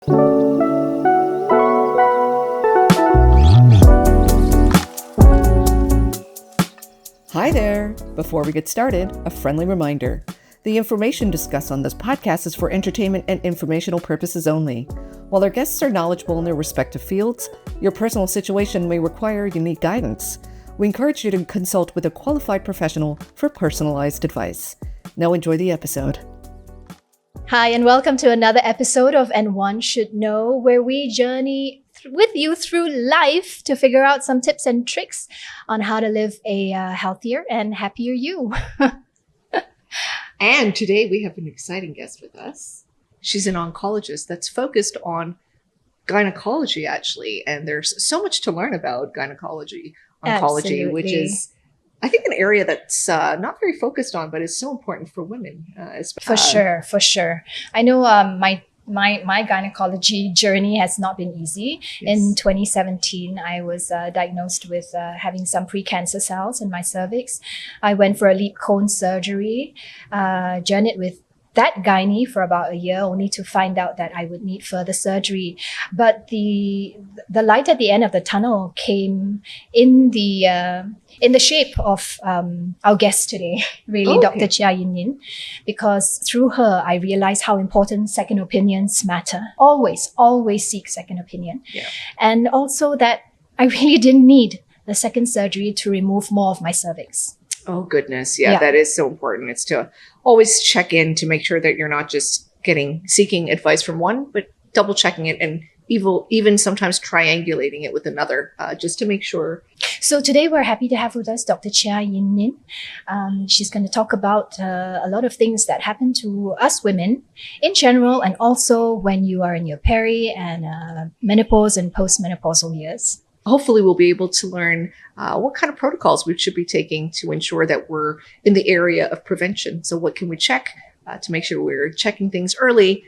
Hi there! Before we get started, a friendly reminder. The information discussed on this podcast is for entertainment and informational purposes only. While our guests are knowledgeable in their respective fields, your personal situation may require unique guidance. We encourage you to consult with a qualified professional for personalized advice. Now enjoy the episode. Hi, and welcome to another episode of AndWon Should Know, where we journey with you through life to figure out some tips and tricks on how to live a healthier and happier you. And today we have an exciting guest with us. She's an oncologist that's focused on gynecology, actually. And there's so much to learn about oncology, Absolutely. which is, I think, an area that's not very focused on, but is so important for women. For sure. I know my gynecology journey has not been easy. Yes. In 2017, I was diagnosed with having some precancer cells in my cervix. I went for a lead cone surgery, journeyed with that gynae for about a year, only to find out that I would need further surgery. But the light at the end of the tunnel came in the shape of our guest today, really, Okay. Dr. Chia Yin Yin, because through her, I realized how important second opinions matter. Always seek second opinion. Yeah. And also that I really didn't need the second surgery to remove more of my cervix. Oh, goodness. Yeah, Yeah. that is so important. It's to always check in to make sure that you're not just seeking advice from one, but double checking it and even sometimes triangulating it with another, just to make sure. So today we're happy to have with us Dr. Chia Yin Yin. She's going to talk about a lot of things that happen to us women in general, and also when you are in your peri and menopause and postmenopausal years. Hopefully we'll be able to learn what kind of protocols we should be taking to ensure that we're in the area of prevention. So what can we check to make sure we're checking things early,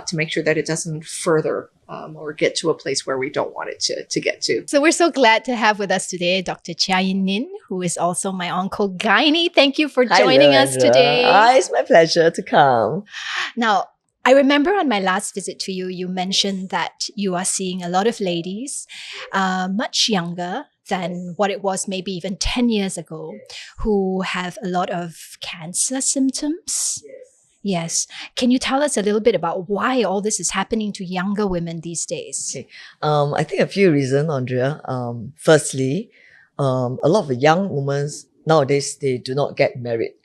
to make sure that it doesn't further or get to a place where we don't want it to get to. So we're so glad to have with us today Dr. Chia Yin Yin, who is also my onco-gynae. Thank you for joining us today. It's my pleasure to come. Now, I remember on my last visit to you, you mentioned that you are seeing a lot of ladies much younger than what it was maybe even 10 years ago, who have a lot of cancer symptoms. Yes. Can you tell us a little bit about why all this is happening to younger women these days? Okay. I think a few reasons, Andrea. Firstly, a lot of young women nowadays, they do not get married.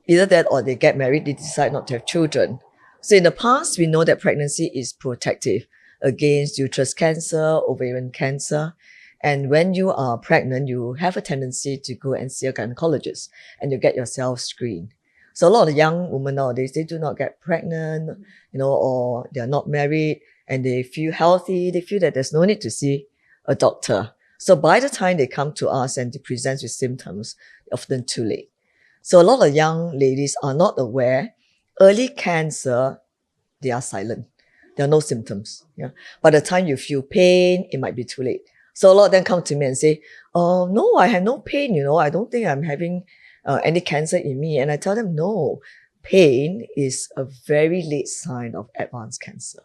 Either that or they get married, they decide not to have children. So in the past, we know that pregnancy is protective against uterus cancer, ovarian cancer. And when you are pregnant, you have a tendency to go and see a gynecologist and you get yourself screened. So a lot of young women nowadays, they do not get pregnant, or they're not married and they feel healthy. They feel that there's no need to see a doctor. So by the time they come to us and they present with symptoms, often too late. So a lot of young ladies are not aware. Early cancer, they are silent. There are no symptoms. Yeah. By the time you feel pain, it might be too late. So a lot of them come to me and say, "Oh, no, I have no pain. I don't think I'm having any cancer in me." And I tell them, no, pain is a very late sign of advanced cancer.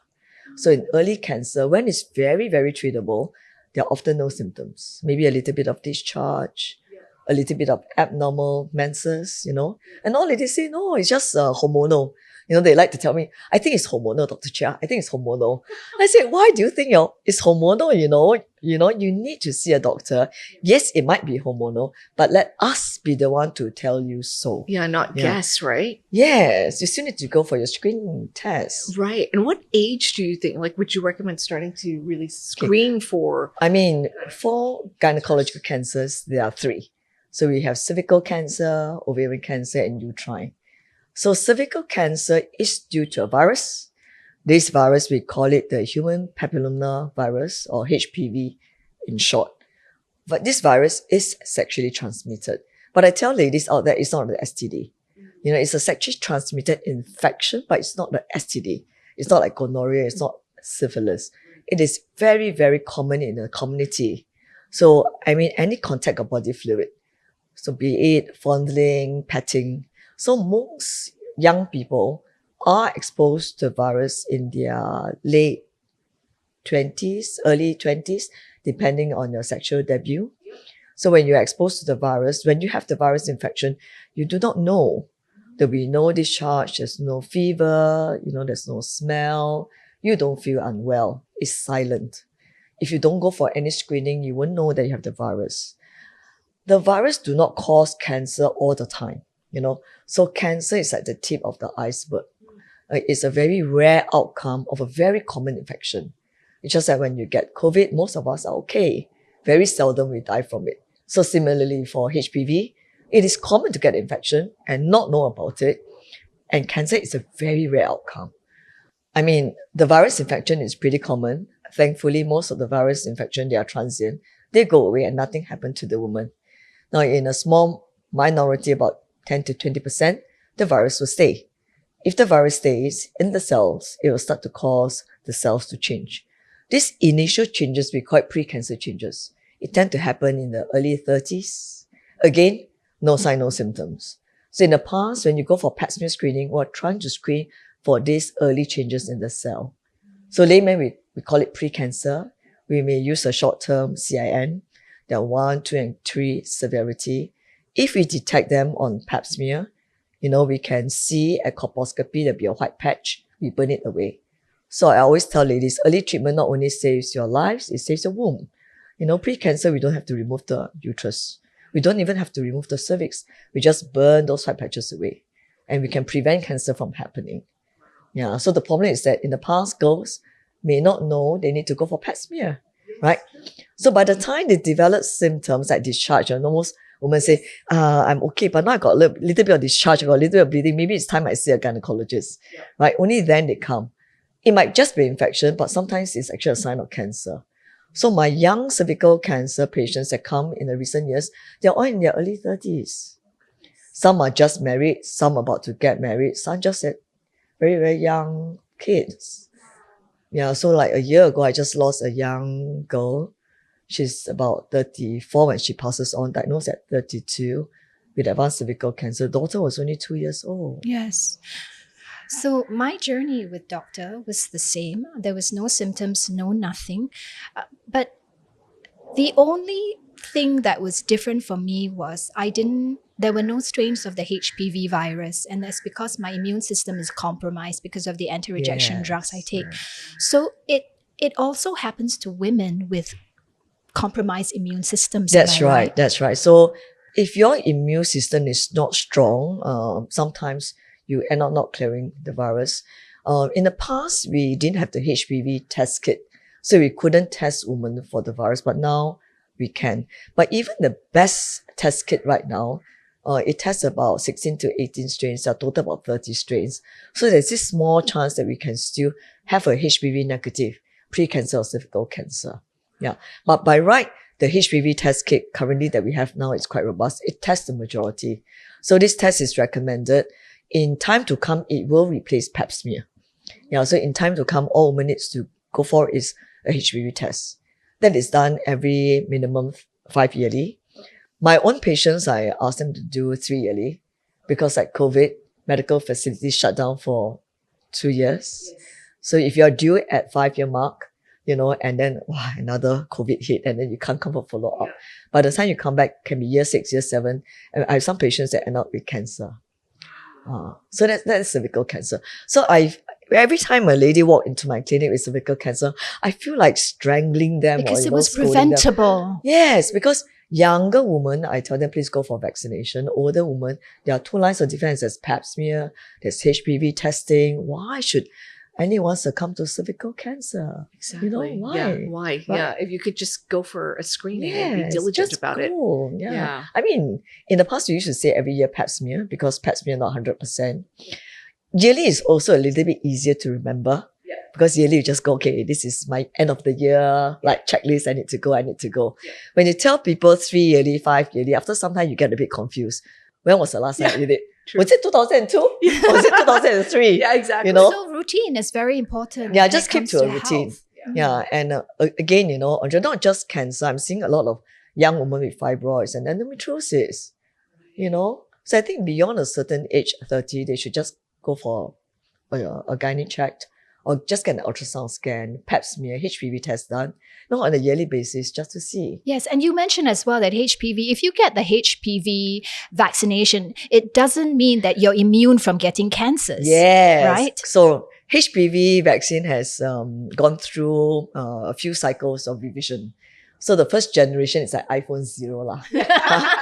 So in early cancer, when it's very, very treatable, there are often no symptoms. Maybe a little bit of discharge, a little bit of abnormal menses, And all ladies say, no, it's just hormonal. They like to tell me, I think it's hormonal, Dr. Chia. I think it's hormonal. I say, why do you think it's hormonal? You need to see a doctor. Yes, it might be hormonal, but let us be the one to tell you so. Yeah, not guess, right? Yes, you still need to go for your screening test. Right. And what age do you think, would you recommend starting to really screen for? I mean, for gynecological cancers, there are 3. So we have cervical cancer, ovarian cancer, and uterine. So cervical cancer is due to a virus. This virus, we call it the human papilloma virus, or HPV in short. But this virus is sexually transmitted. But I tell ladies out there, it's not the STD. It's a sexually transmitted infection, but it's not the STD. It's not like gonorrhea, it's not syphilis. It is very, very common in the community. So, any contact of body fluid. So be it fondling, petting. So most young people are exposed to the virus in their late 20s, early 20s, depending on your sexual debut. So when you're exposed to the virus, when you have the virus infection, you do not know. There'll be no discharge, there's no fever, there's no smell. You don't feel unwell. It's silent. If you don't go for any screening, you won't know that you have the virus. The virus do not cause cancer all the time, So cancer is like the tip of the iceberg. It's a very rare outcome of a very common infection. It's just that when you get COVID, most of us are okay. Very seldom we die from it. So similarly for HPV, it is common to get infection and not know about it. And cancer is a very rare outcome. I mean, the virus infection is pretty common. Thankfully, most of the virus infection, they are transient. They go away and nothing happened to the woman. Now, in a small minority, about 10 to 20%, the virus will stay. If the virus stays in the cells, it will start to cause the cells to change. These initial changes we call it pre-cancer changes. It tend to happen in the early 30s. Again, no sign, no symptoms. So in the past, when you go for pap smear screening, we're trying to screen for these early changes in the cell. So layman, we call it pre-cancer. We may use a short-term CIN. There are 1, 2, and 3 severity. If we detect them on pap smear, we can see at colposcopy, there'll be a white patch. We burn it away. So I always tell ladies, early treatment not only saves your lives, it saves the womb. Pre-cancer, we don't have to remove the uterus. We don't even have to remove the cervix. We just burn those white patches away. And we can prevent cancer from happening. Yeah, so the problem is that in the past, girls may not know they need to go for pap smear, right? So by the time they develop symptoms like discharge, most women say, I'm okay, but now I got a little bit of discharge, I got a little bit of bleeding, maybe it's time I see a gynecologist, right? Only then they come. It might just be infection, but sometimes it's actually a sign of cancer. So my young cervical cancer patients that come in the recent years, they're all in their early 30s. Some are just married, some about to get married, some just at very, very young kids. Yeah, so like a year ago, I just lost a young girl. She's about 34 when she passes on, diagnosed at 32 with advanced cervical cancer. Daughter was only 2 years old. Yes. So my journey with doctor was the same. There was no symptoms, no nothing. But the only thing that was different for me was there were no strains of the HPV virus. And that's because my immune system is compromised because of the anti-rejection drugs I take. So it also happens to women with compromised immune systems. That's right. That's right. So if your immune system is not strong, sometimes you end up not clearing the virus. In the past, we didn't have the HPV test kit, so we couldn't test women for the virus, but now we can. But even the best test kit right now, it tests about 16 to 18 strains, so total about 30 strains. So there's this small chance that we can still have a HPV negative pre-cancer or cervical cancer. Yeah. But by right, the HPV test kit currently that we have now is quite robust. It tests the majority. So this test is recommended. In time to come, it will replace pap smear. Yeah, so in time to come, all women needs to go for is a HPV test. That is done every minimum 5 yearly. My own patients, I ask them to do 3 yearly because like COVID, medical facilities shut down for 2 years. Yes. So if you're due at 5-year mark, and then another COVID hit and then you can't come for follow-up. By the time you come back, can be year 6, year 7. And I have some patients that end up with cancer. So that's cervical cancer. So every time a lady walk into my clinic with cervical cancer, I feel like strangling them because or it was preventable. Yes, because younger women, I tell them please go for vaccination. Older women, there are 2 lines of defense. There's pap smear, there's HPV testing. Why should anyone succumb to cervical cancer? Exactly. Why? Yeah, why? Right? Yeah, if you could just go for a screening and be diligent about it. Yeah. I mean, in the past, we used to say every year pap smear because pap smear not 100%. Yearly is also a little bit easier to remember because yearly you just go, okay, this is my end of the year, like checklist, I need to go. Yeah. When you tell people 3 yearly, 5 yearly, after some time you get a bit confused. When was the last time you did it? True. Was it 2002? Or was it 2003? Yeah, exactly. So routine is very important. Yeah, just keep to a routine. Yeah. And again, Andrea, not just cancer. I'm seeing a lot of young women with fibroids and endometriosis. So I think beyond a certain age, 30, they should just go for a gynae check or just get an ultrasound scan, pap smear, HPV test done, on a yearly basis just to see. Yes, and you mentioned as well that HPV, if you get the HPV vaccination, it doesn't mean that you're immune from getting cancers. Yes. Right? So HPV vaccine has gone through a few cycles of revision. So the first generation is like iPhone 0 lah.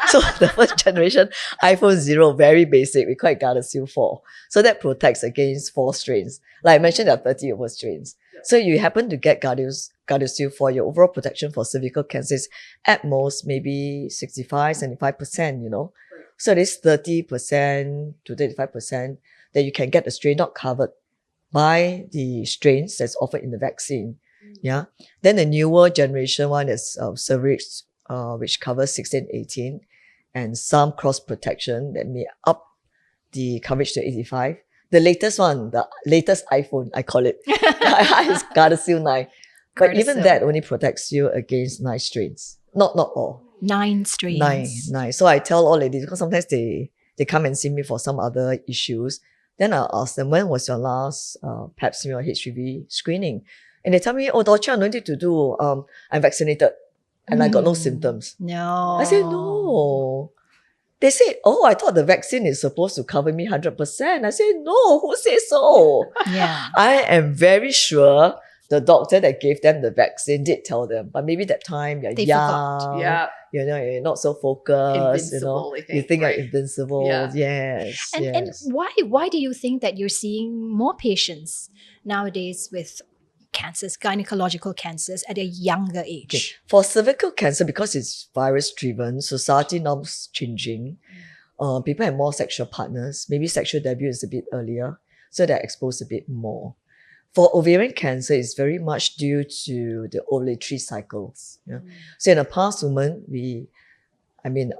So the first generation, iPhone 0, very basic. We call it Gardasil 4. So that protects against 4 strains. Like I mentioned, there are 30 over strains. So you happen to get Gardasil 4, your overall protection for cervical cancer is at most maybe 65, 75%, So this 30% to 35% that you can get the strain not covered by the strains that's offered in the vaccine. Yeah. Then the newer generation one is Cervix, which covers 16, 18, and some cross protection that may up the coverage to 85. The latest one, the latest iPhone, I call it, is Gardasil 9. But even that only protects you against 9 strains. Not all. 9 strains. 9. So I tell all ladies, because sometimes they come and see me for some other issues. Then I'll ask them, when was your last pap smear or HPV screening? And they tell me, doctor, no need to do. I'm vaccinated and I got no symptoms. No. I said, no. They said, I thought the vaccine is supposed to cover me 100%. I said, no, who says so? Yeah. I am very sure the doctor that gave them the vaccine did tell them, but maybe that time you're young. Forgot. Yeah. You're not so focused. Invincible, you think you're invincible. Yeah. Yes. And why do you think that you're seeing more patients nowadays with cancers, gynecological cancers at a younger age? Okay. For cervical cancer, because it's virus driven, society norms changing. People have more sexual partners. Maybe sexual debut is a bit earlier, so they're exposed a bit more. For ovarian cancer, it's very much due to the ovulatory cycles. Yeah? So in the past,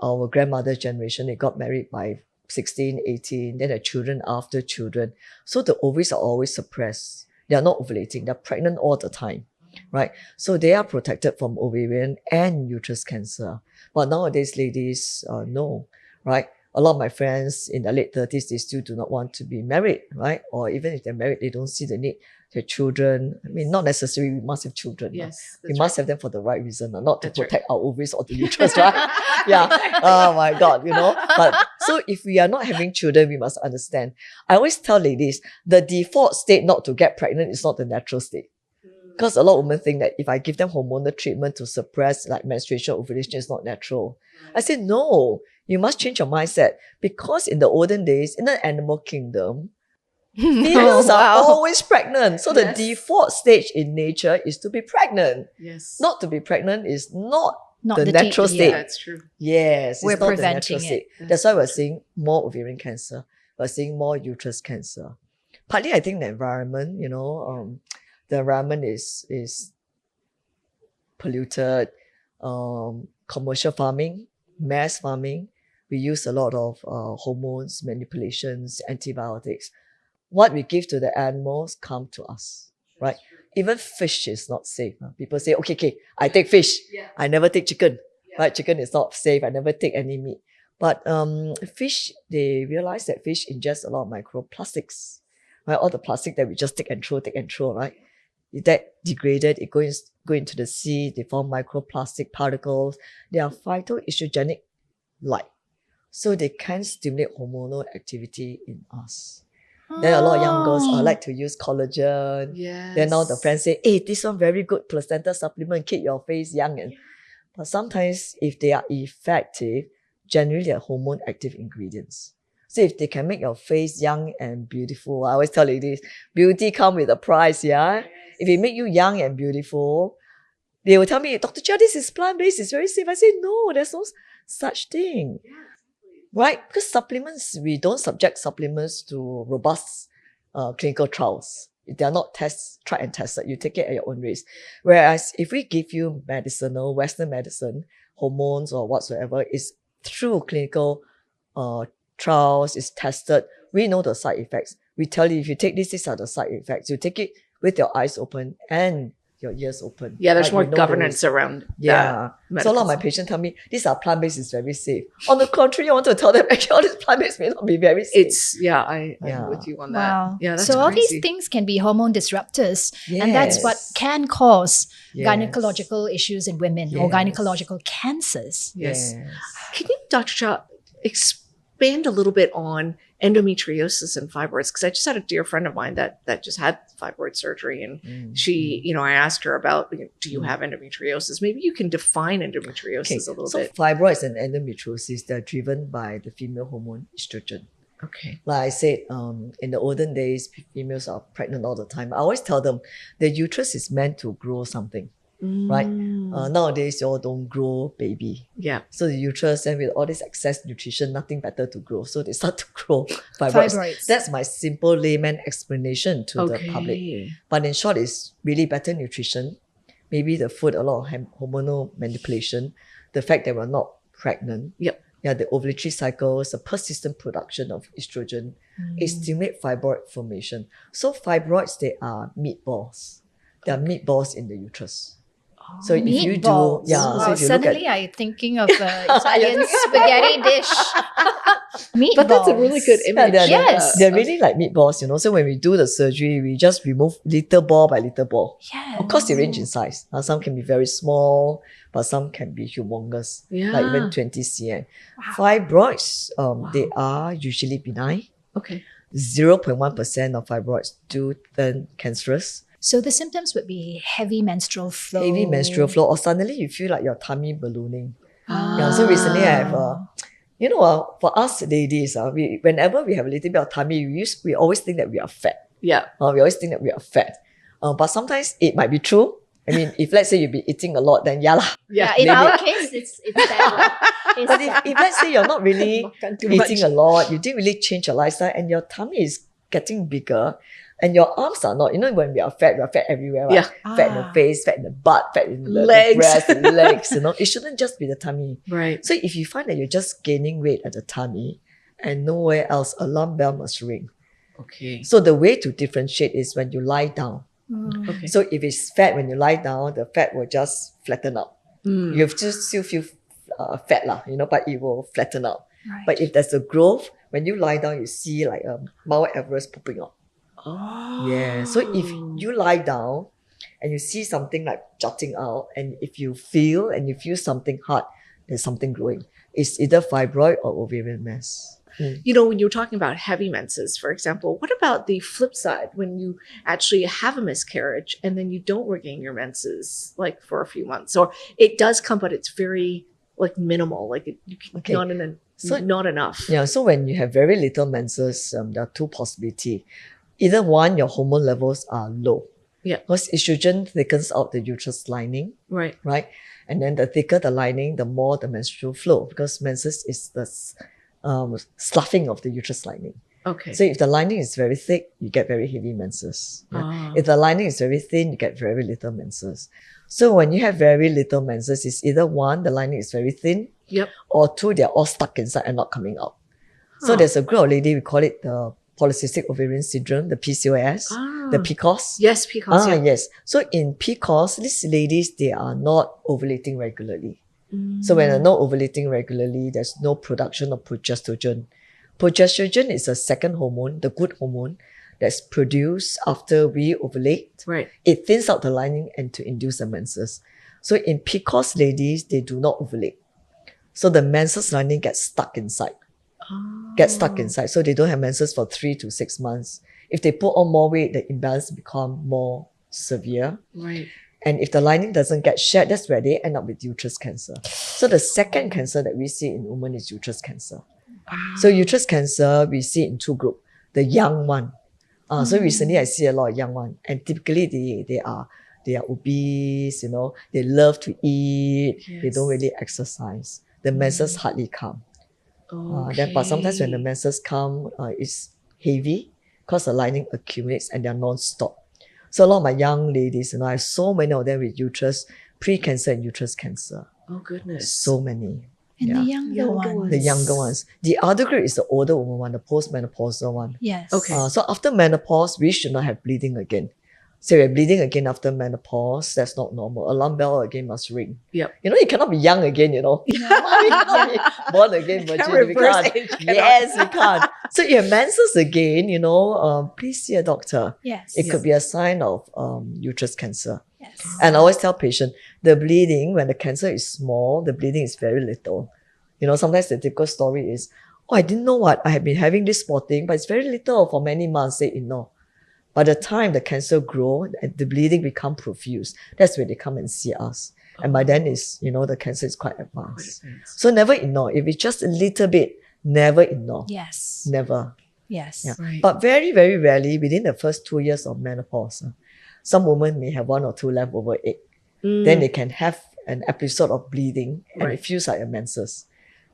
our grandmother generation, they got married by 16, 18, then had children after children. So the ovaries are always suppressed. They are not ovulating. They're pregnant all the time, right? So they are protected from ovarian and uterus cancer. But nowadays, ladies, no, right? A lot of my friends in their late 30s, they still do not want to be married, right? Or even if they're married, they don't see the need to have children. Not necessarily we must have children. Yes. We must have them for the right reason, not to protect our ovaries or the uterus, right? Yeah. Oh my God, But so if we are not having children, we must understand. I always tell ladies, the default state not to get pregnant is not the natural state. Because a lot of women think that if I give them hormonal treatment to suppress like menstruation, ovulation, it's not natural. I say, no, you must change your mindset. Because in the olden days, in the animal kingdom, females are always pregnant. So the default stage in nature is to be pregnant. Yes. Not to be pregnant is not the natural state. Yeah, that's true. Yes, we're it's not the preventing natural state. That's why we're seeing more ovarian cancer. We're seeing more uterus cancer. Partly, I think the environment, the environment is polluted. Commercial farming, mass farming, we use a lot of hormones, manipulations, antibiotics. What we give to the animals come to us, right? Even fish is not safe. People say, okay, I take fish. Yeah. I never take chicken. Yeah. Right? Chicken is not safe. I never take any meat. But fish, they realize that fish ingest a lot of microplastics. Right? All the plastic that we just take and throw, right? That degraded, it go into the sea, they form microplastic particles. They are phytoestrogenic-like. So they can stimulate hormonal activity in us. Then a lot of young girls like to use collagen. Yes. Then now the friends say, hey, this one very good placenta supplement, keep your face young. But sometimes if they are effective, generally they are hormone active ingredients. So if they can make your face young and beautiful, I always tell ladies, beauty comes with a price, yeah? Yes. If it make you young and beautiful, they will tell me, Dr. Chia, this is plant-based, it's very safe. I say, no, there's no such thing. Yeah. Right? Because supplements, we don't subject supplements to robust clinical trials. If they are not tried and tested, you take it at your own risk. Whereas if we give you medicinal, Western medicine, hormones or whatsoever, is through clinical trials, is tested. We know the side effects. We tell you, if you take this, these are the side effects. You take it with your eyes open and your ears open. Yeah, there's Like, more you know the governance risk. around Yeah. that. So a lot of my medical- patients tell me, these are plant-based is very safe. On the contrary, I want to tell them, actually, all these plant-based may not be very safe. It's, I'm Yeah. with you on that. Wow. Yeah, that's so all crazy. these things can be hormone disruptors. And that's what Yes. can cause Yes. gynecological issues in women or Yes. gynecological cancers. Yes. Yes. Can you, Dr. Shah, expand a little bit on endometriosis and fibroids? Because I just had a dear friend of mine that just had fibroid surgery, and she, I asked her about, do you have endometriosis? Maybe you can define endometriosis a little so bit. fibroids and endometriosis, they're driven by the female hormone estrogen. Okay. Like I said, in the olden days, females are pregnant all the time. I always tell them the uterus is meant to grow something, right? Nowadays, you all don't grow baby. Yeah. So the uterus, and with all this excess nutrition, nothing better to grow. So they start to grow fibroids. That's my simple layman explanation to the public. But in short, it's really better nutrition. Maybe the food, a lot of hormonal manipulation, the fact that we're not pregnant. Yep. Yeah, the ovulatory cycles, the persistent production of estrogen, it stimulates fibroid formation. So fibroids, they are meatballs. They are meatballs in the uterus. So if you do, Meatballs. yeah. Wow, So if you suddenly I'm thinking of Italian spaghetti dish. Meatballs. But that's a really good image. Yes. They're really like meatballs, So when we do the surgery, we just remove little ball by little ball. Yes. Of course, they range in size. Some can be very small, but some can be humongous, like even 20 cm. Fibroids, they are usually benign. Okay. 0.1% of fibroids do turn cancerous. So the symptoms would be heavy menstrual flow. Heavy menstrual flow, or suddenly you feel like your tummy ballooning. Yeah, so recently I have for us ladies, whenever we have a little bit of tummy, we always think that we are fat. Yeah. We always think that we are fat. But sometimes it might be true. I mean, if let's say you be eating a lot, then yeah lah. Yeah, in our case, it's that. But if let's say you're not really Makan too eating much. a lot, you didn't really change your lifestyle, and your tummy is getting bigger, and your arms are not, when we are fat everywhere, right? Yeah. Fat in the face, fat in the butt, fat in the Legs. breast, and legs, It shouldn't just be the tummy. Right. So if you find that you're just gaining weight at the tummy and nowhere else, alarm bell must ring. Okay. So the way to differentiate is when you lie down. Okay. So if it's fat, when you lie down, the fat will just flatten out. You still feel fat lah, but it will flatten out. Right. But if there's a growth, when you lie down, you see like a Mount Everest popping out. Oh. Yeah. So if you lie down and you see something like jutting out, and if you feel something hard, there's something growing. It's either fibroid or ovarian mass. When you're talking about heavy menses, for example, what about the flip side when you actually have a miscarriage and then you don't regain your menses like for a few months, or it does come, but it's very like minimal, like not enough. Yeah. So when you have very little menses, there are two possibilities. Either one, your hormone levels are low. Yeah. Because estrogen thickens out the uterus lining, Right. right? And then the thicker the lining, the more the menstrual flow, because menses is the sloughing of the uterus lining. Okay. So if the lining is very thick, you get very heavy menses. Yeah. Ah. If the lining is very thin, you get very little menses. So when you have very little menses, it's either one, the lining is very thin, Yep. or two, they're all stuck inside and not coming out. So Huh. there's a group of lady, we call it the polycystic ovarian syndrome, the PCOS, the PCOS. Yes, PCOS. Yeah. Yes. So in PCOS, these ladies, they are not ovulating regularly. So when they're not ovulating regularly, there's no production of progesterone. Progesterone is a second hormone, the good hormone, that's produced after we ovulate. Right. It thins out the lining and to induce the menses. So in PCOS ladies, they do not ovulate. So the menses lining gets stuck inside. So they don't have menses for 3 to 6 months. If they put on more weight, the imbalance become more severe. Right. And if the lining doesn't get shed, that's where they end up with uterus cancer. So the second cancer that we see in women is uterus cancer. So uterus cancer, we see in two groups. The young one. So recently I see a lot of young one. And typically they are obese, they love to eat. They don't really exercise. The menses hardly come. But sometimes when the menses come, it's heavy because the lining accumulates and they're non-stop. So a lot of my young ladies, I have so many of them with uterus, pre-cancer and uterus cancer. Oh goodness. So many. And Yeah. the younger ones. The younger ones. The other group is the older woman one, the postmenopausal one. Yes. Okay. So after menopause, we should not have bleeding again. say we're bleeding again after menopause, that's not normal. Alarm bell again must ring. Yep. You know, you cannot be young again, you know. You cannot be born again, Can't virgin. We reverse can't. age, cannot. Yes, we can't. So you have menses again, you know, please see a doctor. Yes. It could be a sign of uterus cancer. Yes. And I always tell patients, the bleeding, when the cancer is small, the bleeding is very little. You know, sometimes the typical story is, oh, I didn't know what, I have been having this spotting, but it's very little for many months, they ignore. By the time the cancer grow and the bleeding become profuse, that's when they come and see us. And by then is, you know, the cancer is quite advanced. So never ignore. If it's just a little bit, never ignore. Yes. Never. Yes. Yeah. Right. But very, very rarely, within the first 2 years of menopause, some women may have 1 or 2 leftover egg. Then they can have an episode of bleeding and it feels like a menses.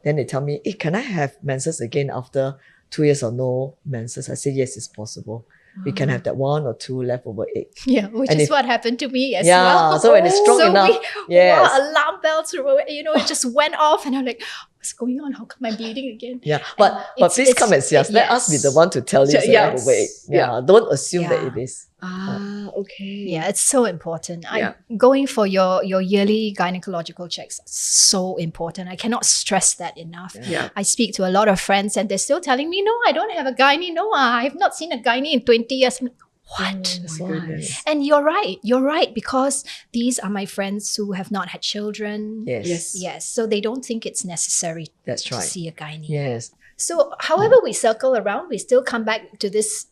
Then they tell me, hey, can I have menses again after 2 years or no menses? I say, yes, it's possible. We can have that 1 or 2 leftover egg. Yeah, which And is if- what happened to me as Yeah, well. so when it's strong enough, yes. Wow, alarm bells, you know, it just went off and I'm like, what's going on? How come I'm bleeding again? Yeah, but it's- please come and see us. Let us be the one to tell you it's a Yes. leftover egg. Yeah, don't assume that Yeah. it is. Okay. Yeah, it's so important. Yeah. Going for your yearly gynecological checks, so important. I cannot stress that enough. Yeah. I speak to a lot of friends and they're still telling me, no, I don't have a gynae. No, I have not seen a gynae in 20 years. I'm like, what? Oh my goodness. And you're right, because these are my friends who have not had children. Yes. Yes, so they don't think it's necessary That's to right. see a gynae. Yes. So however we circle around, we still come back to this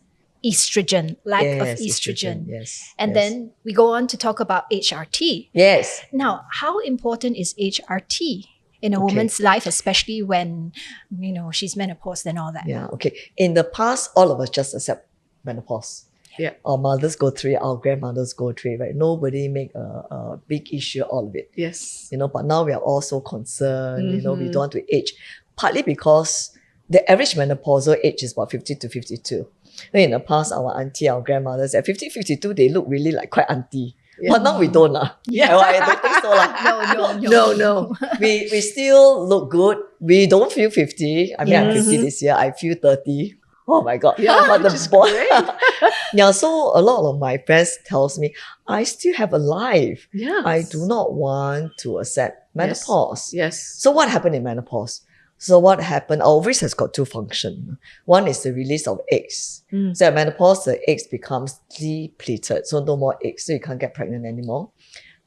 estrogen, lack of Yes, estrogen. Yes. And yes. then we go on to talk about HRT. Yes. Now, how important is HRT in a Okay. woman's life, especially when, you know, she's menopaused and all that? Yeah. Okay. In the past, all of us just accept menopause. Yeah. Our mothers go through it, our grandmothers go through it, right? Nobody make a big issue out of it. Yes. You know, but now we are all so concerned, you know, we don't want to age. Partly because the average menopausal age is about 50 to 52. In the past, our auntie, our grandmothers, at 50, 52, they look really like quite auntie. Yeah. But now we don't. Yeah. I don't think so. No. We still look good. We don't feel 50. I mean, I'm 50 this year. I feel 30. Oh my God. Yeah, but which the is boy. great. Yeah, so a lot of my friends tells me, I still have a life. Yes. I do not want to accept menopause. Yes. So what happened in menopause? So what happened? Our ovaries has got 2 functions. One is the release of eggs. So at menopause, the eggs becomes depleted. So no more eggs. So you can't get pregnant anymore.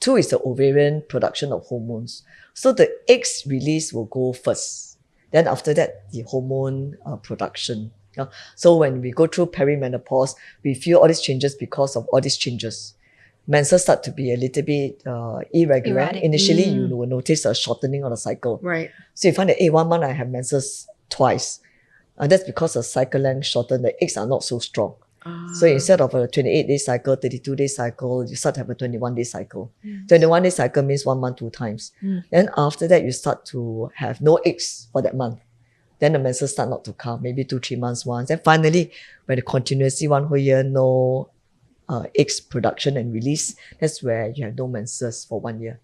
2 is the ovarian production of hormones. So the eggs release will go first. Then after that, the hormone production. Yeah. So when we go through perimenopause, we feel all these changes because of all these changes. Menses start to be a little bit irregular. Erratic. Initially, you will notice a shortening of the cycle. Right. So you find that, 1 month I have menses twice. And that's because the cycle length shortened, the eggs are not so strong. So instead of a 28-day cycle, 32-day cycle, you start to have a 21-day cycle. 21-day cycle means 1 month 2 times. Then after that, you start to have no eggs for that month. Then the menses start not to come, maybe 2-3 months once. Then finally, when the continuously 1 whole year, no eggs production and release, that's where you have no menses for 1 year.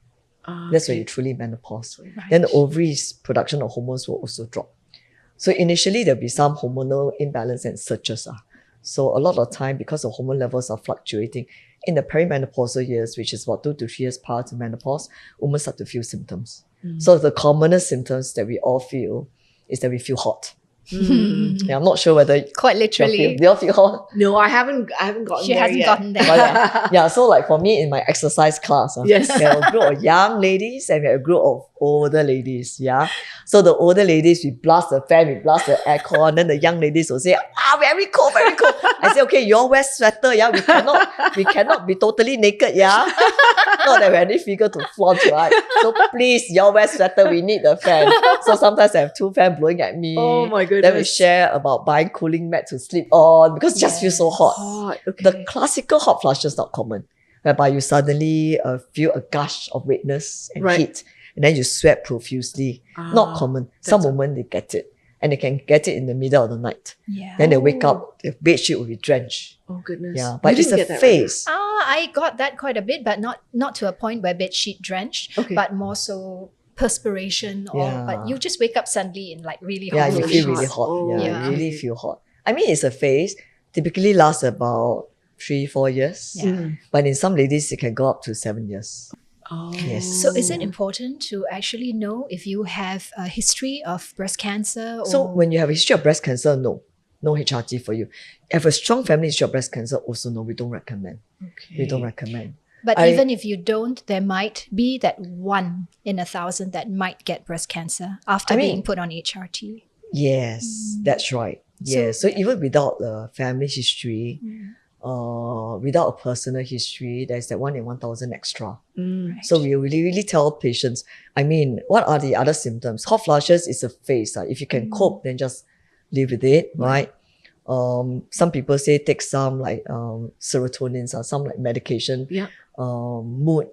That's where you truly menopause. Then the ovaries production of hormones will also drop. So initially, there'll be some hormonal imbalance and surges. So a lot of time, because the hormone levels are fluctuating, in the perimenopausal years, which is about 2 to 3 years prior to menopause, women start to feel symptoms. So the commonest symptoms that we all feel is that we feel hot. Yeah, I'm not sure whether Quite you all feel, literally. do you all feel hot? No, I haven't gotten She there hasn't yet. gotten there. But yeah, so like for me in my exercise class, Yes. we have a group of young ladies and we have a group of older ladies. Yeah. So the older ladies, we blast the fan, we blast the aircon, then the young ladies will say, very cold, very cold. I say, okay, you all wear sweater, yeah. We cannot be totally naked, yeah. Not that we have any figure to flaunt, right? So please, you all wear sweater, we need the fan. So sometimes I have 2 fans blowing at me. Oh my Then we goodness. share about buying cooling mat to sleep on because it just feels so hot. Hot. Okay. The classical hot flush is not common, whereby you suddenly feel a gush of redness and Right. heat, and then you sweat profusely. Not common. Some women, they get it. And they can get it in the middle of the night. Yeah. Then they wake up, the bedsheet will be drenched. Oh goodness. Yeah, You but it's didn't a get that, right? phase. I got that quite a bit, but not to a point where bedsheet drenched, Okay. but more so perspiration Yeah. but you just wake up suddenly in like really Yeah, hot you really feel flushes. really hot. Oh, Yeah, yeah. you really feel hot. I mean, it's a phase. Typically lasts about 3-4 years. Yeah. But in some ladies, it can go up to 7 years. Oh. Yes. So is it important to actually know if you have a history of breast cancer? Or... So when you have a history of breast cancer, no HRT for you. If a strong family history of breast cancer, also no, we don't recommend. Okay. We don't recommend. But even if you don't, there might be that 1 in 1,000 that might get breast cancer after being put on HRT. Yes, that's right. Yes. So even without a family history, without a personal history, there's that 1 in 1,000 extra. Right. So we really tell patients, what are the other symptoms? Hot flushes is a phase. If you can cope, then just live with it, right? Some people say take some like serotonin or some like medication, mood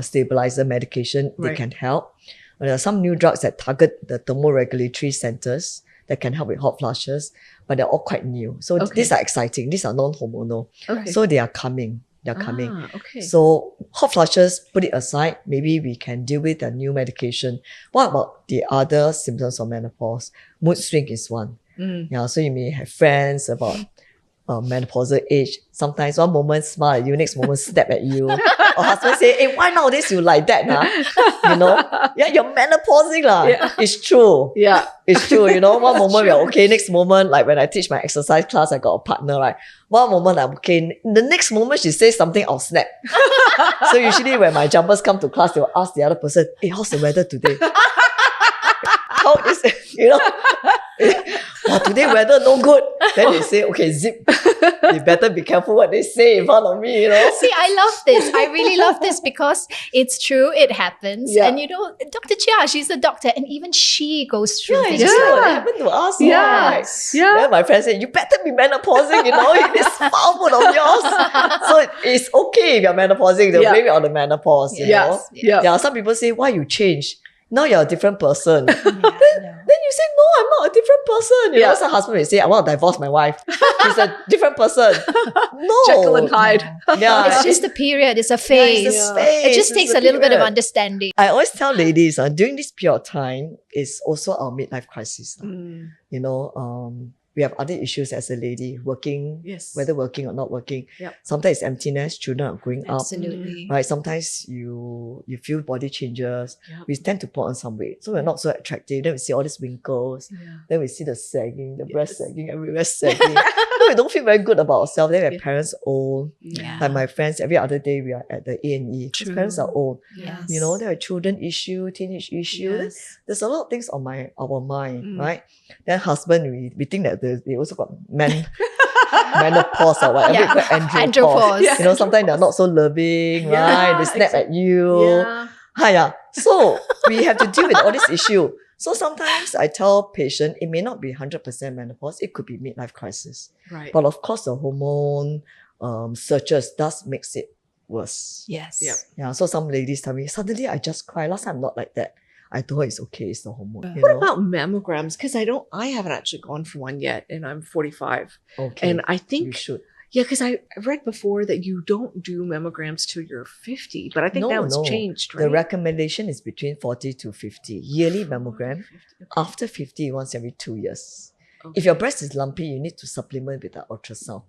stabilizer medication, they can help. There are some new drugs that target the thermoregulatory centers that can help with hot flushes, but they're all quite new. So these are exciting. These are non-hormonal. Okay. So they are coming. They're coming. Okay. So hot flushes, put it aside. Maybe we can deal with a new medication. What about the other symptoms of menopause? Mood swing is one. Yeah, so you may have friends about menopausal age. Sometimes one moment smile at you, next moment step at you. Or husband say, hey, why nowadays you like that? You know? Yeah, you're menopausing. Yeah. It's true. Yeah. It's true. You know, one moment we're okay, next moment, like when I teach my exercise class, I got a partner, right? One moment I'm okay. The next moment she says something, I'll snap. So usually when my jumpers come to class, they'll ask the other person, hey, how's the weather today? How is it? You know? Wow, today weather no good. Then they say, okay, zip. You better be careful what they say in front of me, you know. See, I love this. I really love this because it's true. It happens. Yeah. And you know, Dr. Chia, she's a doctor and even she goes through things. It's too. true. It happened to us. Yes. Right? Yeah. Then my friend said, you better be menopausing, you know, in this foul of yours. So it's okay if you're menopausing. They'll blame it on the menopause, you know. Yeah. Yeah, some people say, why you change? Now you're a different person. Yeah, Then you say, no, I'm not a different person. You know, some husband will say, I want to divorce my wife. She's a different person. No. Jekyll and Hyde. Yeah. It's just a period. It's a phase. It's a phase. It just It's takes a a little bit of period. understanding. I always tell ladies, during this period of time, is also our midlife crisis. You know, we have other issues as a lady, working, Yes. whether working or not working. Yep. Sometimes it's emptiness, children are growing up. Absolutely. Right, sometimes you feel body changes. Yep. We tend to put on some weight, so we're not so attractive. Then we see all these wrinkles. Yeah. Then we see the sagging, the breast sagging, everywhere sagging. No, we don't feel very good about ourselves. Then our parents old. Yeah. Like my friends, every other day we are at the A&E. True. Parents are old. Yes. You know, there are children issue, teenage issue. Yes. There's a lot of things on our mind, right? Then husband, we think that they also got menopause or whatever. Yeah. Andropause. Andropause. You know, sometimes they're not so loving, right? They snap at you. Yeah. Hiya. So we have to deal with all this issue. So sometimes I tell patients it may not be 100% menopause, it could be midlife crisis. Right. But of course, the hormone searches does makes it worse. Yes. Yep. Yeah. So some ladies tell me, suddenly I just cry. Last time I'm not like that. I told her it's okay, it's the hormone. You What know? about mammograms? Because I haven't actually gone for one yet, and I'm 45. Okay. And I you think, should. yeah, because I read before that you don't do mammograms till you're 50, but I think that was changed, right? The recommendation is between 40 to 50. Yearly mammogram. 50, okay. After 50, once every 2 years. Okay. If your breast is lumpy, you need to supplement with an ultrasound.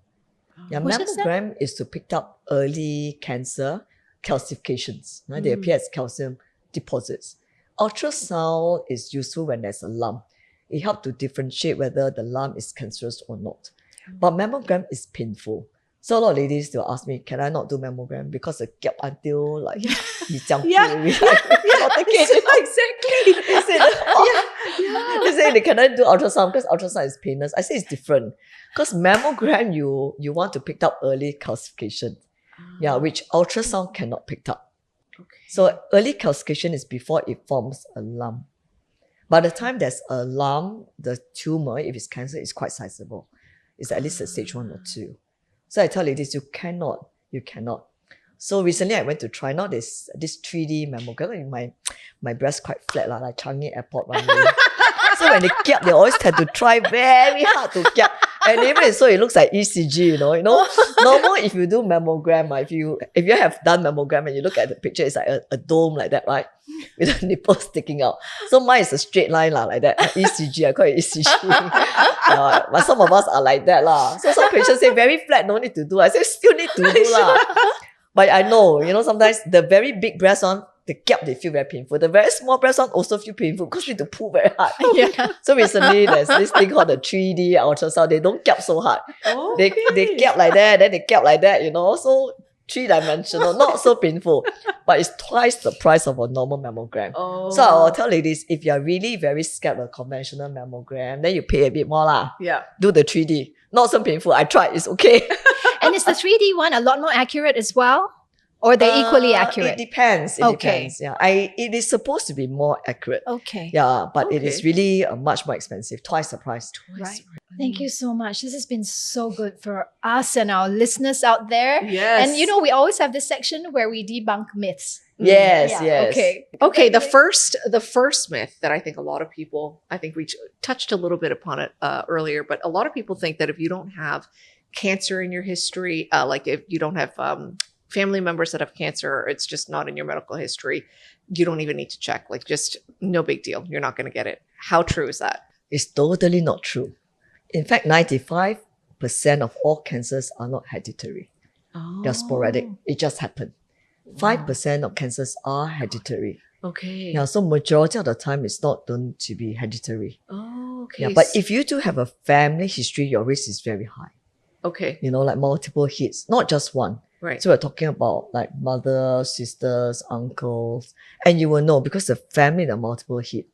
Yeah, What is that? mammogram is to pick up early cancer calcifications. Right? They appear as calcium deposits. Ultrasound is useful when there's a lump. It helps to differentiate whether the lump is cancerous or not. But mammogram is painful. So a lot of ladies, they'll ask me, can I not do mammogram? Because the gap until like, Yeah. cannot take it. Exactly. They say, they say they cannot do ultrasound because ultrasound is painless. I say it's different. Because mammogram, you want to pick up early calcification. Yeah, which ultrasound cannot pick up. Okay. So early calcification is before it forms a lump. By the time there's a lump, the tumor, if it's cancer, is quite sizable. It's at least a stage 1 or 2. So I tell ladies, you cannot. So recently I went to try, now this 3D mammogram. My breast quite flat, like Changi Airport one day. So when they gap, they always had to try very hard to gap. And even so, it looks like ECG, Normal, if you do mammogram, if you have done mammogram and you look at the picture, it's like a dome like that, right? With the nipple sticking out. So mine is a straight line like that. ECG, I call it ECG. But some of us are like that lah. So some patients say very flat, no need to do. I say still need to do lah. But I know, sometimes the very big breast one, the gap, they feel very painful. The very small breast one also feel painful because we need to pull very hard. Yeah. So recently, there's this thing called the 3D ultrasound. They don't gap so hard. Okay. They gap like that, then they gap like that, So 3-dimensional, not so painful. But it's twice the price of a normal mammogram. Oh. So I'll tell ladies, if you're really very scared of a conventional mammogram, then you pay a bit more lah. Yeah. Do the 3D. Not so painful. I tried. It's okay. And is the 3D one a lot more accurate as well? Or they're equally accurate? It depends. It Okay. depends. Yeah. It is supposed to be more accurate. Okay. Yeah, but it is Okay. really much more expensive. Twice the price. Right. Thank you so much. This has been so good for us and our listeners out there. Yes. And we always have this section where we debunk myths. Yes, Yeah, yes. Okay. Okay, the first myth that I think a lot of people, I think we touched a little bit upon it earlier, but a lot of people think that if you don't have cancer in your history, like if you don't have family members that have cancer, or it's just not in your medical history, you don't even need to check. Like, just no big deal. You're not going to get it. How true is that? It's totally not true. In fact, 95% of all cancers are not hereditary. They're sporadic. It just happened. 5% of cancers are hereditary. Okay. Yeah, so majority of the time it's not done to be hereditary. Oh, okay. Yeah, but if you do have a family history, your risk is very high. Okay. Like multiple hits, not just one. Right. So we're talking about like mothers, sisters, uncles, and you will know because the family, the multiple hit.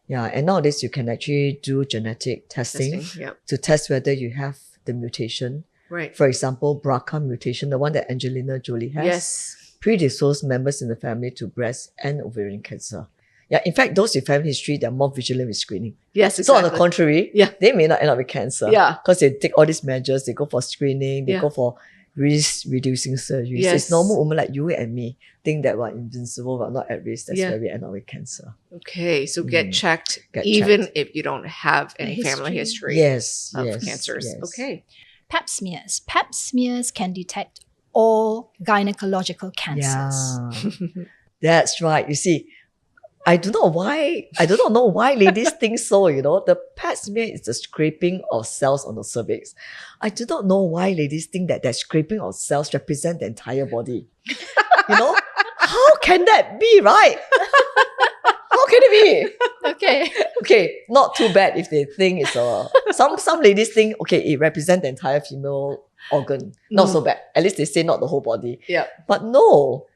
Yeah, and nowadays you can actually do genetic testing Yeah. to test whether you have the mutation. Right. For example, BRCA mutation, the one that Angelina Jolie has, Yes. predisposed members in the family to breast and ovarian cancer. Yeah, in fact, those with family history, they're more vigilant with screening. Yes. So on the Exactly. contrary, Yeah. they may not end up with cancer. Yeah. Because they take all these measures, they go for screening, they Yeah. go for risk-reducing surgeries. Yes. It's normal women like you and me think that we're invincible, but not at risk. That's Yeah. where we end up with cancer. Okay. So get checked, Get even checked. if you don't have any family history Yes, of yes, cancers. yes. Okay. Pap smears. Pap smears can detect all gynecological cancers. Yeah. That's right. You see, I do not know why ladies think so, The pap smear is the scraping of cells on the cervix. I do not know why ladies think that scraping of cells represent the entire body. How can that be, right? How can it be? Okay. Okay, not too bad if they think it's some ladies think, okay, it represents the entire female organ. Not so bad. At least they say not the whole body. Yeah. But no,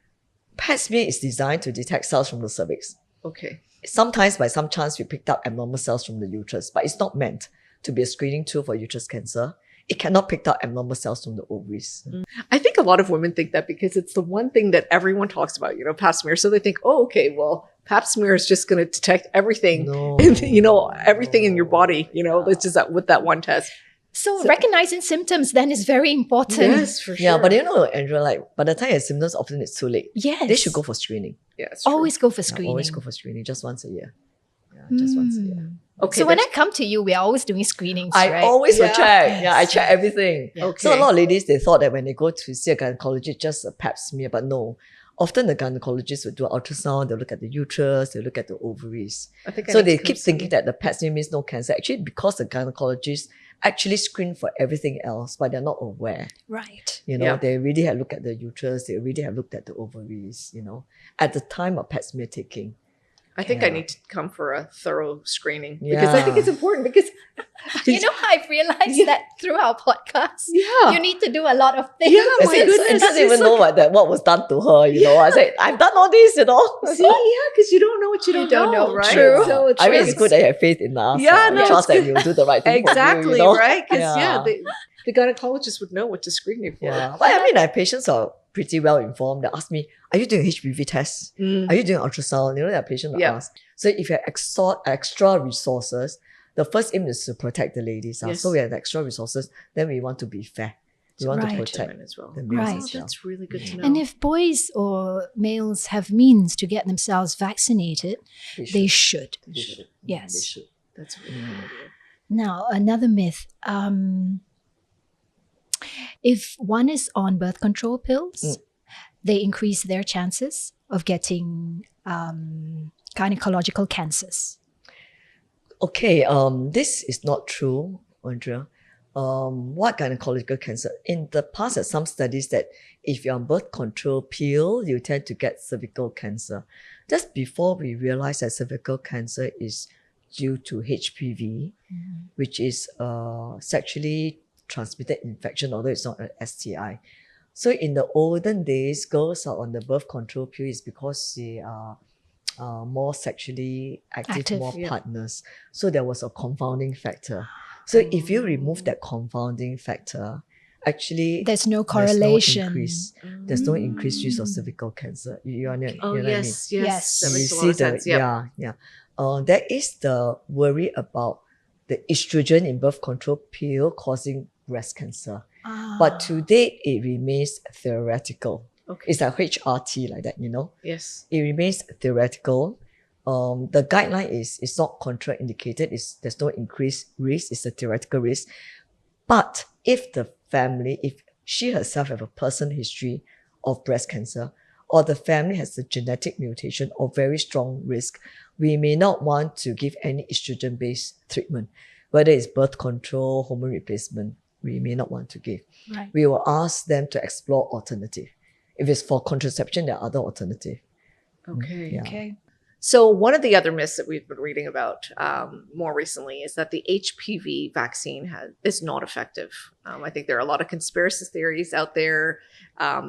pap smear is designed to detect cells from the cervix. Okay. Sometimes, by some chance, we picked up abnormal cells from the uterus, but it's not meant to be a screening tool for uterus cancer. It cannot pick up abnormal cells from the ovaries. I think a lot of women think that because it's the one thing that everyone talks about, pap smear. So they think, oh, okay, well, pap smear is just going to detect everything, No. everything in your body, it's just that with that one test. So recognizing symptoms then is very important. for Yeah, but Andrea, by the time you have symptoms, often it's too late. Yes. They should go for screening. Yeah, it's true. Always go for Yeah, screening. always go for screening, just once a year. Yeah, just once a year. Okay. So when I come to you, we're always doing screenings, I right? always will Yeah. check. Yeah, I check everything. Yeah. Okay. So a lot of ladies, they thought that when they go to see a gynecologist, just a pap smear, but no. Often the gynecologist will do ultrasound, they'll look at the uterus, they'll look at the ovaries. I think I So need they to keep come thinking see- that the pap smear means no cancer. Actually, because the gynecologist actually screen for everything else, but they're not aware. Right. Yeah. They really have looked at the uterus, they really have looked at the ovaries, at the time of pap smear taking. I think I Yeah. need to come for a thorough screening because I think Yeah. it's important because You know how I've realized that through our podcast? yeah. You need to do a lot of things. Yeah, I my said, goodness. I didn't even know what was done to her, I said, I've done all this, See, yeah, because you don't know what you don't, know, right? True. So I mean, like- it's good that you have faith in us. Yeah, no, trust it's that you'll do the right thing exactly, for you, right? Because Yeah. the gynecologist would know what to screen you for. Yeah, but I mean, our patients are pretty well informed. They ask me, are you doing HPV tests? Mm. Are you doing ultrasound? There are patients that Yeah. ask. So if you have extra resources, the first aim is to protect the ladies. Yes. So we have extra resources, then we want to be fair. We want Right. to Women protect as well. the males Right. as well. That's really good to know. And if boys or males have means to get themselves vaccinated, they should. They should. Yes. They should. That's really good. Now, another myth. If one is on birth control pills, they increase their chances of getting gynecological cancers. Okay, this is not true, Andrea. What gynecological cancer? In the past, there's some studies that if you're on birth control pill, you tend to get cervical cancer. That's before we realized that cervical cancer is due to HPV, which is sexually transmitted infection, although it's not an STI. So in the olden days, girls are on the birth control pill is because they are more sexually active, more partners. So there was a confounding factor. So if you remove that confounding factor, actually there's no correlation. There's no increased use of cervical cancer. You yes, what I mean? yes. That You makes a lot see of sense. yeah. There is the worry about the estrogen in birth control pill causing breast cancer. But to date, it remains theoretical. Okay. It's like HRT like that, Yes. It remains theoretical. The guideline is not contraindicated. There's no increased risk. It's a theoretical risk. But if the family, if she herself have a personal history of breast cancer, or the family has a genetic mutation or very strong risk, we may not want to give any estrogen-based treatment, whether it's birth control, hormone replacement. We may not want to give. Right. We will ask them to explore alternative. If it's for contraception, there are other alternatives. Okay. Yeah. Okay. So one of the other myths that we've been reading about more recently is that the HPV vaccine is not effective. I think there are a lot of conspiracy theories out there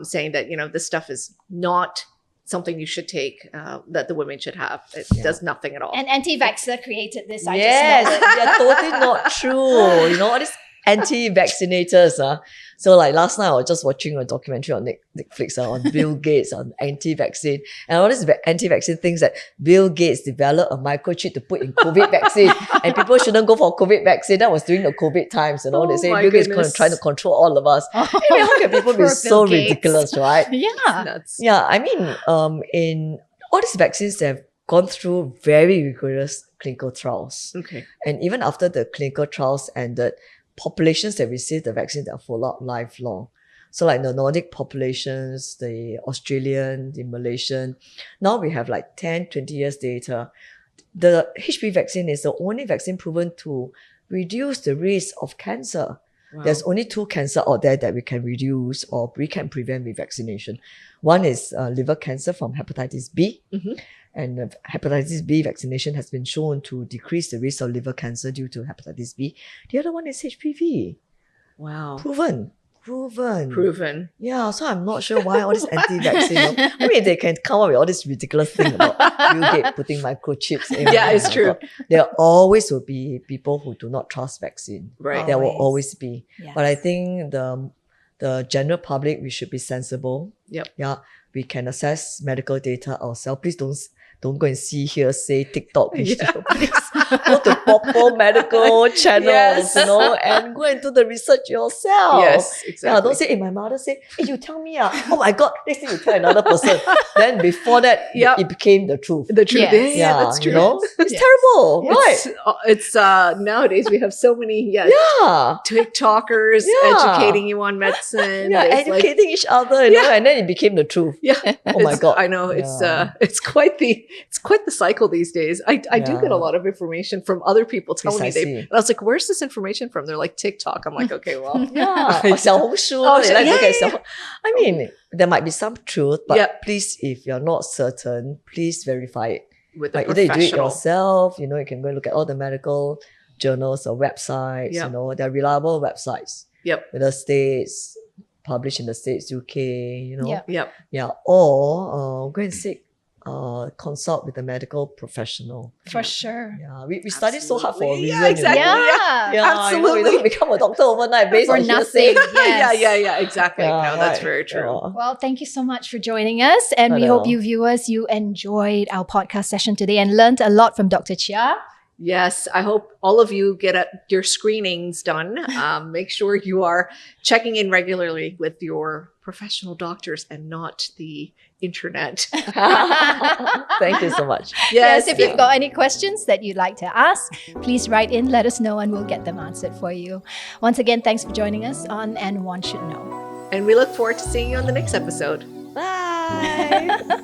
saying that, this stuff is not something you should take, that the women should have. It does nothing at all. An anti-vaxxer created this. Yes, they're totally not true. All these anti-vaccinators. So like last night I was just watching a documentary on Netflix on Bill Gates on anti-vaccine, and all these anti-vaccine things that Bill Gates developed a microchip to put in COVID vaccine and people shouldn't go for COVID vaccine. That was during the COVID times, they say Bill Gates is trying to control all of us. How can people be so ridiculous, right? Yeah. Nuts. Yeah, I mean, in all these vaccines, they have gone through very rigorous clinical trials. Okay. And even after the clinical trials ended, populations that receive the vaccine that are followed up lifelong. So like the Nordic populations, the Australian, the Malaysian, now we have like 10, 20 years data. The HPV vaccine is the only vaccine proven to reduce the risk of cancer. Wow. There's only 2 cancers out there that we can reduce or we can prevent with vaccination. One is liver cancer from hepatitis B. And hepatitis B vaccination has been shown to decrease the risk of liver cancer due to hepatitis B. The other one is HPV. Wow. Proven. Yeah, so I'm not sure why all this anti-vaccine. I mean, they can come up with all this ridiculous thing about Bill Gates putting microchips in. Yeah, it's true. God. There always will be people who do not trust vaccine. Right. There will always be. Yes. But I think the general public, we should be sensible. Yep. Yeah, we can assess medical data ourselves. Please don't go and see, hear, say, TikTok. Please go to proper medical channels, and go and do the research yourself. Yes, exactly. Yeah, don't say, my mother said, you tell me, oh my God, next thing you tell another person. Then before that, it became the truth. The truth. Yes. Yeah, that's true. It's terrible, right? It's nowadays we have so many TikTokers educating you on medicine. Yeah, educating each other, and then it became the truth. Yeah. Oh my God. I know. It's quite the cycle these days. I do get a lot of information from other people telling me and I was like, where's this information from? They're like, TikTok. I'm like, okay, well. Yeah. Or 小红书. I mean, there might be some truth, but please, if you're not certain, please verify it. With a either you do it professional. yourself, you can go and look at all the medical journals or websites, they're reliable websites. Yep. In the States, published in the States, UK, Yep. Yeah. Or go and seek consult with a medical professional. For sure. Yeah, we studied so hard for a reason. Yeah, exactly. Absolutely. We don't become a doctor overnight based For on nothing. hearsay. Yeah, exactly. No, that's very true. Yeah. Well, thank you so much for joining us. And we hope you viewers, you enjoyed our podcast session today and learned a lot from Dr. Chia. Yes, I hope all of you get your screenings done. Make sure you are checking in regularly with your professional doctors and not the internet. Thank you so much. Yes, if you've got any questions that you'd like to ask, please write in, let us know, and we'll get them answered for you. Once again, thanks for joining us on AndWon Should Know. And we look forward to seeing you on the next episode. Bye.